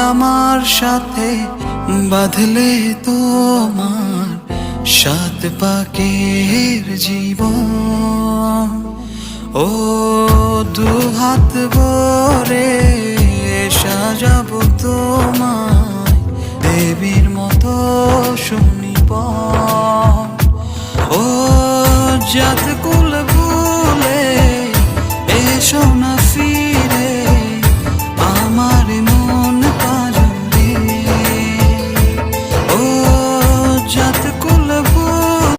আমার সাথে বাঁধলে তোমার সাত পাকের জীবন। ও দুহাত ভরে সাজাবো তোমায় দেবীর মতো সুনিপন। ও জাত